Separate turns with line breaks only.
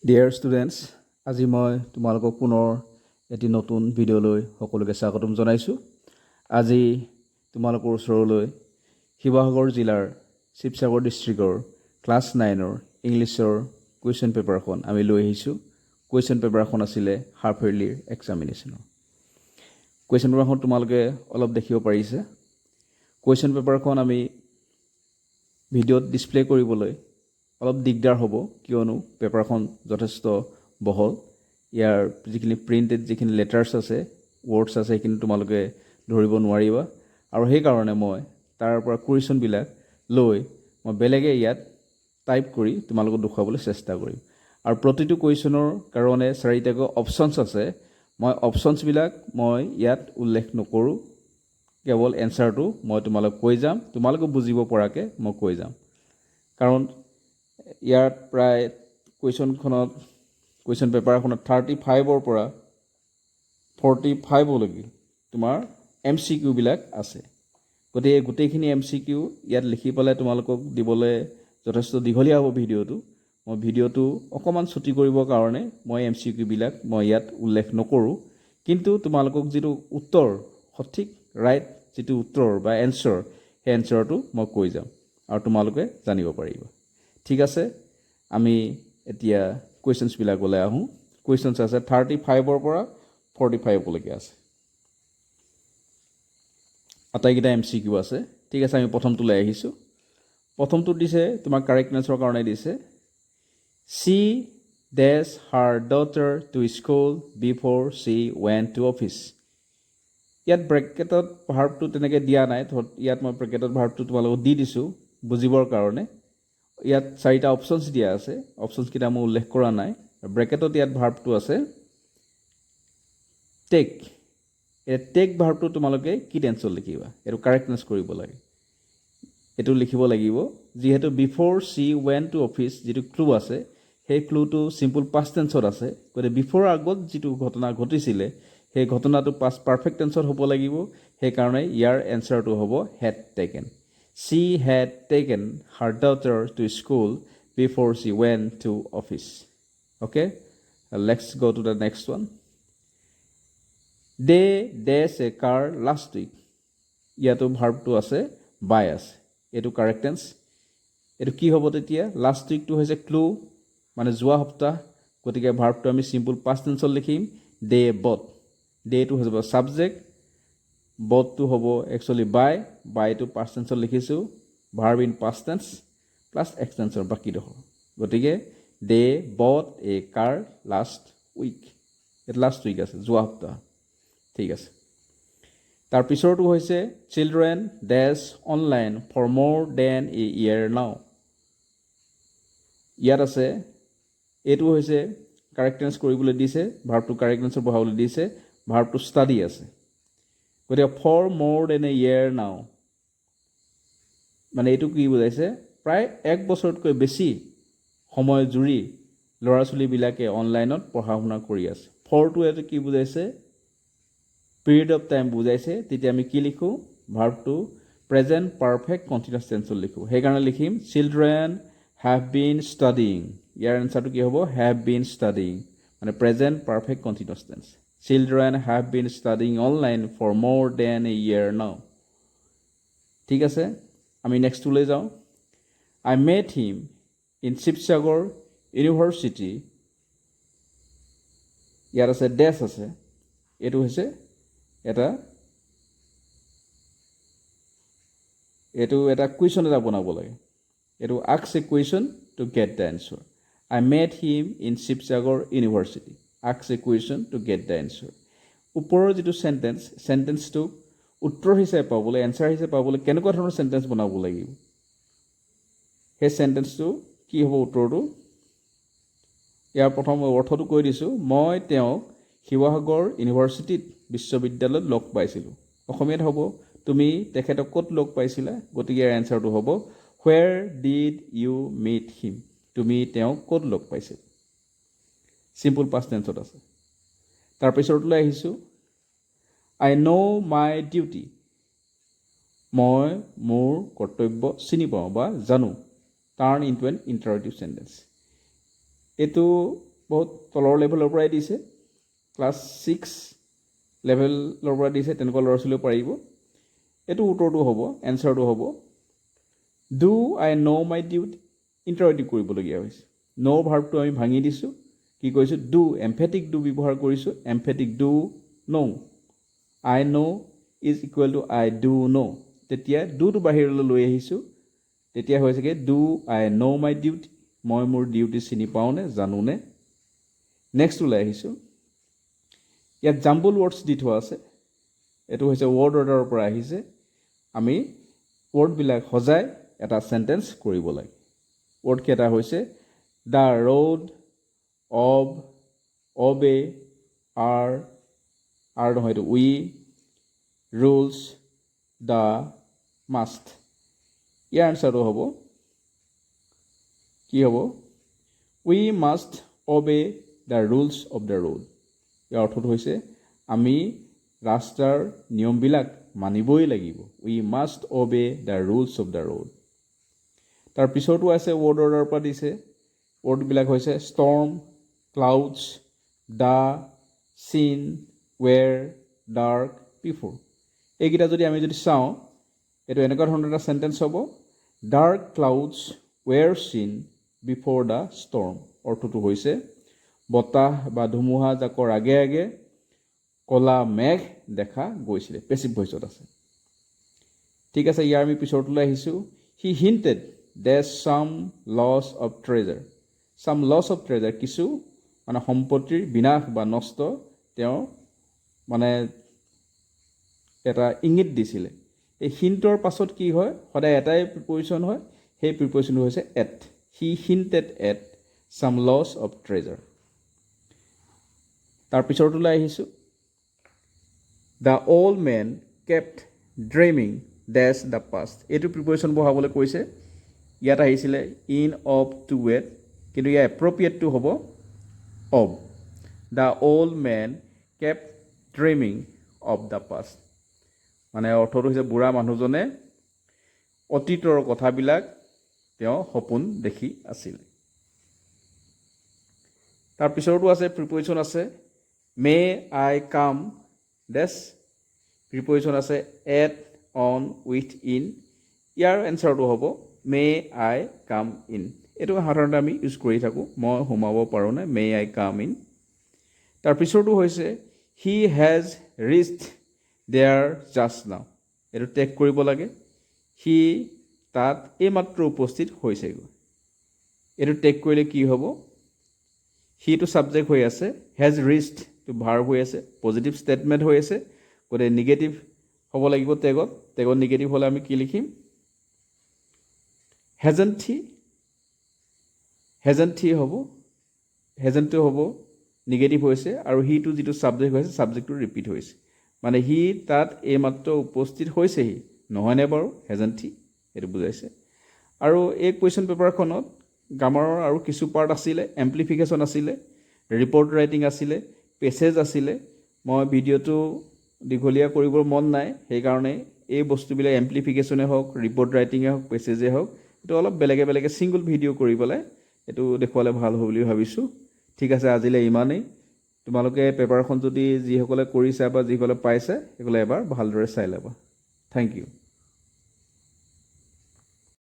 Dear students, আজি মই তোমালোকক পুনৰ এটি নতুন ভিডিঅ'লৈ সকলোকে স্বাগতম জনাইছোঁ। আজি তোমালোকৰ ওচৰলৈ শিৱসাগৰ জিলাৰ শিৱসাগৰ ডিষ্ট্ৰিক্টৰ ক্লাছ 9ৰ ইংলিছৰ কুৱেশ্যন পেপাৰখন আমি লৈ আহিছোঁ। কুৱেশ্যন পেপাৰখন আছিলে হাফ ইয়াৰলিৰ এক্সামিনেশ্যনৰ। কুৱেশ্যন পেপাৰখন তোমালোকে অলপ দেখিব পাৰিছে। কুৱেশ্যন পেপাৰখন আমি ভিডিঅ'ত ডিছপ্লে কৰিবলৈ অলপ দিগদাৰ হ'ব, কিয়নো পেপাৰখন যথেষ্ট বহল। ইয়াৰ যিখিনি প্ৰিণ্টেড যিখিনি লেটাৰ্ছ আছে, ৱৰ্ডছ আছে, সেইখিনি তোমালোকে ধৰিব নোৱাৰিবা। আৰু সেইকাৰণে মই তাৰ পৰা কুৱেশ্যনবিলাক লৈ মই বেলেগে ইয়াত টাইপ কৰি তোমালোকক দেখুৱাবলৈ চেষ্টা কৰিম। আৰু প্ৰতিটো কুৱেশ্যনৰ কাৰণে 4টাকৈ অপশ্যনছ আছে। মই অপশ্যনছবিলাক মই ইয়াত উল্লেখ নকৰোঁ, কেৱল এনচাৰটো মই তোমালোক কৈ যাম, তোমালোকে বুজিব পৰাকৈ মই কৈ যাম। কাৰণ ইয়াত প্ৰায় কুৱেশ্যন পেপাৰখনত 35ৰ পৰা 45লৈকে তোমাৰ MCQ বিলাক আছে। গতিকে গোটেইখিনি MCQ ইয়াত লিখি পেলাই তোমালোকক দিবলৈ যথেষ্ট দীঘলীয়া হ'ব ভিডিঅ'টো। মই ভিডিঅ'টো অকণমান ছুটি কৰিবৰ কাৰণে মই MCQ বিলাক মই ইয়াত উল্লেখ নকৰোঁ। কিন্তু তোমালোকক যিটো উত্তৰ, সঠিক ৰাইট যিটো উত্তৰ বা এনচাৰ, সেই এনচাৰটো মই কৈ যাম আৰু তোমালোকে জানিব পাৰিবা। ঠিক আছে, আমি এতিয়া কুৱেশ্যনছবিলাকলৈ আহোঁ। কুৱেশ্যনছ আছে 35ৰ পৰা 45লৈকে আছে। আটাইকেইটা MCQ আছে। ঠিক আছে, আমি প্ৰথমটোলৈ আহিছোঁ। প্ৰথমটোত দিছে তোমাৰ কাৰেক্টনেছৰ কাৰণে দিছে she dash her daughter to school before she went to office. ইয়াত ব্ৰেকেটত ভাৰ্বটো তেনেকৈ দিয়া নাই, ইয়াত মই ব্ৰেকেটত ভাৰ্বটো তোমালোকক দি দিছোঁ বুজিবৰ কাৰণে। ইয়াত 4টা অপশ্যনছ দিয়া আছে, অপশ্যনছকেইটা মই উল্লেখ কৰা নাই। ব্ৰেকেটত ইয়াত ভাৰ্বটো আছে টেক। এই টেক ভাৰ্বটো তোমালোকে কি টেন্সত লিখিবা, এইটো কাৰেক্টনেছ কৰিব লাগে। এইটো লিখিব লাগিব, যিহেতু বিফ'ৰ চি ৱেন টু অফিচ যিটো ক্লু আছে, সেই ক্লুটো চিম্পল পাষ্ট টেন্সত আছে। গতিকে বিফ'ৰ আগত যিটো ঘটনা ঘটিছিলে, সেই ঘটনাটো পাষ্ট পাৰফেক্ট টেন্সত হ'ব লাগিব। সেইকাৰণে ইয়াৰ এনচাৰটো হ'ব head taken. She had taken her daughter to school before she went to office. Okay, let's go to the next one. They dash a car last week. ইয়াতো ভাৰ্বটো আছে বাই আছে, এইটো কাৰেক্ট টেন্স। এইটো কি হ'ব তেতিয়া? লাষ্ট উইকটো হৈছে ক্লু, মানে যোৱা সপ্তাহ। গতিকে ভাৰ্বটো আমি চিম্পল পাষ্ট টেন্সত লিখিম দে বট। ডেটো হৈ যাব ছাবজেক্ট, বটটো হ'ব একচুৱেলি বাইটো পাষ্ট টেন্সত লিখিছোঁ, verb in past tense plus এক্সটেন্সৰ বাকীডোখৰ। গতিকে they bought a car last week. এইটো লাষ্ট উইক আছে, যোৱা সপ্তাহ। ঠিক আছে, তাৰ পিছৰটো হৈছে children dash online for more than a year now. ইয়াত আছে, এইটো হৈছে কাৰেক্টেন্স কৰিবলৈ দিছে, ভাৰ্বটো কাৰেক্টেন্সত বহাবলৈ দিছে, ভাৰ্বটো ষ্টাডি আছে। গতিকে for more than a year নাও, মানে এইটো কি বুজাইছে? প্ৰায় 1 বছৰতকৈ বেছি সময় জুৰি ল'ৰা ছোৱালীবিলাকে অনলাইনত পঢ়া শুনা কৰি আছে। ফৰটো এইটো কি বুজাইছে? পিৰিয়ড অফ টাইম বুজাইছে। তেতিয়া আমি কি লিখোঁ? ভাৰ্বটো প্ৰেজেণ্ট পাৰফেক্ট কণ্টিনিউৱাছ টেন্সত লিখোঁ। সেইকাৰণে লিখিম চিলড্ৰেন হেভ বিন ষ্টাডিং। ইয়াৰ এনচাৰটো কি হ'ব? হেভ বিন ষ্টাডিং, মানে present perfect continuous tense. Children have been studying online for more than a year now. ঠিক আছে, আমি নেক্সটটোলৈ যাওঁ। I met him in Sivasagar university. ইয়াত আছে ডেছ আছে, এইটো হৈছে এটা কুৱেশ্যন এটা বনাব লাগে। এইটো ask a question to get the answer. I met him in Sivasagar university, ask a question to get the answer. ওপৰৰ যিটো চেণ্টেন্সটো উত্তৰ হিচাপে পাবলৈ, এনচাৰ হিচাপে পাবলৈ কেনেকুৱা ধৰণৰ চেণ্টেন্স বনাব লাগিব, সেই চেণ্টেন্সটো কি হ'ব উত্তৰটো? ইয়াৰ প্ৰথম অৰ্থটো কৈ দিছোঁ, মই তেওঁক শিৱসাগৰ ইউনিভাৰ্চিটিত বিশ্ববিদ্যালয়ত লগ পাইছিলোঁ। অসমীয়াত হ'ব, তুমি তেখেতক ক'ত লগ পাইছিলা? গতিকে ইয়াৰ এনচাৰটো হ'ব where did you meet him. তুমি তেওঁক ক'ত লগ পাইছিলা? চিম্পল পাষ্ট টেন্সত আছে। তাৰপিছতলৈ আহিছোঁ, আই ন' মাই ডিউটি। মই মোৰ কৰ্তব্য চিনি পাওঁ বা জানো। টাৰ্ণ ইনটু এন ইণ্টাৰেটিভ চেণ্টেন্স। এইটো বহুত তলৰ লেভেলৰ পৰাই দিছে, ক্লাছ 6 লেভেলৰ পৰা দিছে, তেনেকুৱা ল'ৰা ছোৱালীও পাৰিব। এইটো উত্তৰটো হ'ব, এনচাৰটো হ'ব do I know' my duty, interactive কৰিবলগীয়া হৈছে। ন' ভাৰ্বটো আমি ভাঙি দিছোঁ, কি কৰিছোঁ ডু, এমফেটিক ডু ব্যৱহাৰ কৰিছোঁ, emphatic do know', I know' is equal to I do know', তেতিয়া ডুটো বাহিৰলৈ লৈ আহিছোঁ, তেতিয়া হৈছেগৈ do I know' my duty, মই মোৰ ডিউটি চিনি পাওঁনে, জানোনে। নেক্সট ওলাই আহিছোঁ, ইয়াত জাম্বল ৱৰ্ডছ দি থোৱা আছে, এইটো হৈছে ৱৰ্ড অৰ্ডাৰৰ পৰা আহিছে, আমি ৱৰ্ডবিলাক সজাই এটা চেণ্টেঞ্চ কৰিব লাগে। ৱৰ্ডকেইটা হৈছে দ্য ৰোড, অব, অবে, আৰ নহয় এইটো উই, ৰুলছ, দ্য, মাষ্ট। ইয়াৰ আনচাৰটো হ'ব কি হ'ব, we must obey the rules of the road. ইয়াৰ অৰ্থটো হৈছে আমি ৰাস্তাৰ নিয়মবিলাক মানিবই লাগিব, we must obey the rules of the road. তাৰ পিছতো আছে ৱৰ্ড অৰ্ডাৰৰ পৰা দিছে, ৱৰ্ডবিলাক হৈছে ষ্টৰ্ম, ক্লাউডছ, দ্য, চিন, ৱেৰ, ডাৰ্ক, বিফ'ৰ। এইকেইটা যদি আমি চাওঁ, এইটো এনেকুৱা ধৰণৰ এটা চেণ্টেঞ্চ হ'ব, ডাৰ্ক ক্লাউডছ ৱেৰ চিন বিফ'ৰ দ্য ষ্টৰ্ম। অৰ্থটো হৈছে বতাহ বা ধুমুহা জাকৰ আগে আগে ক'লা মেঘ দেখা গৈছিলে, পেচিভ ভইচত আছে। ঠিক আছে, ইয়াৰ আমি পিছৰটোলৈ আহিছোঁ, হি হিণ্টেড ডেছ চাম লছ অফ ট্ৰেজাৰ। চাম লছ অফ ট্ৰেজাৰ, কিছু মানে সম্পত্তিৰ বিনাশ বা নষ্ট তেওঁ মানে এটা ইংগিত দিছিলে। এই হিণ্টৰ পাছত কি হয়, সদায় এটাই প্ৰিপজিশ্যন হয়, সেই প্ৰিপজিশ্যনটো হৈছে at. He hinted at some loss of treasure. তাৰ পিছৰটোলৈ আহিছোঁ, the old men kept dreaming dash the past. এইটো প্ৰিপজিশ্যন বহাবলৈ কৈছে, ইয়াত আহিছিলে ইন, অফ, টু ৱেট, কিন্তু ইয়াৰ এপ্ৰপ্ৰিয়েটটো হ'ব of. The old men kept dreaming of the past, মানে অৰ্থটো হৈছে বুঢ়া মানুহজনে অতীতৰ কথাবিলাক তেওঁ সপোন দেখি আছিল। তাৰ পিছৰটো আছে প্ৰিপজিশ্যন আছে মে আই কাম ডেছ, প্ৰিপজিশ্যন আছে এট, অন, উইথ, ইন। ইয়াৰ এনচাৰটো হ'ব মে আই কাম ইন। এইটো সাধাৰণতে আমি ইউজ কৰি থাকোঁ, মই সোমাব পাৰোঁনে, মে আই কাম ইন। তাৰ পিছৰটো হৈছে হি হেজ ৰিচ্ড দেয়াৰ জাষ্ট নাও। এইটো টেগ কৰিব লাগে, সি তাত এইমাত্ৰ উপস্থিত হৈছেগৈ। এইটো টেগ কৰিলে কি হ'ব, সিটো ছাবজেক্ট হৈ আছে, হেজ ৰিচ্ড টো ভাৰ্ব হৈ আছে, পজিটিভ ষ্টেটমেণ্ট হৈ আছে, গতিকে নিগেটিভ হ'ব লাগিব টেগত। টেগত নিগেটিভ হ'লে আমি কি লিখিম, হেজেণ্ট হি, হেজেণ্ট হি হ'ব, হেজেণ্টটো হ'ব নিগেটিভ হৈছে, আৰু সিটো যিটো ছাবজেক্ট হৈছে ছাবজেক্টটো ৰিপিট হৈছে, মানে সি তাত এইমাত্ৰ উপস্থিত হৈছেহি, নহয়নে বাৰু, হেজেণ্ট হি, সেইটো বুজাইছে। আৰু এই কুৱেশ্যন পেপাৰখনত গ্ৰামাৰৰ আৰু কিছু পাৰ্ট আছিলে, এম্প্লিফিকেশ্যন আছিলে, ৰিপৰ্ট ৰাইটিং আছিলে, পেছেজ আছিলে। মই ভিডিঅ'টো দীঘলীয়া কৰিবৰ মন নাই, সেইকাৰণে এই বস্তুবিলাক এম্প্লিফিকেশ্যনে হওক, ৰিপৰ্ট ৰাইটিঙে হওক, পেছেজে হওক, এইটো অলপ বেলেগে বেলেগে ছিংগল ভিডিঅ' কৰি পেলাই এইটো দেখুৱালে ভাল হ'ব বুলি ভাবিছোঁ। ঠিক আছে, আজিলৈ ইমানেই। তোমালোকে পেপাৰখন যদি যিসকলে কৰিছা বা যিসকলে পাইছে সেইসকলে এবাৰ ভালদৰে চাই ল'বা। Thank U.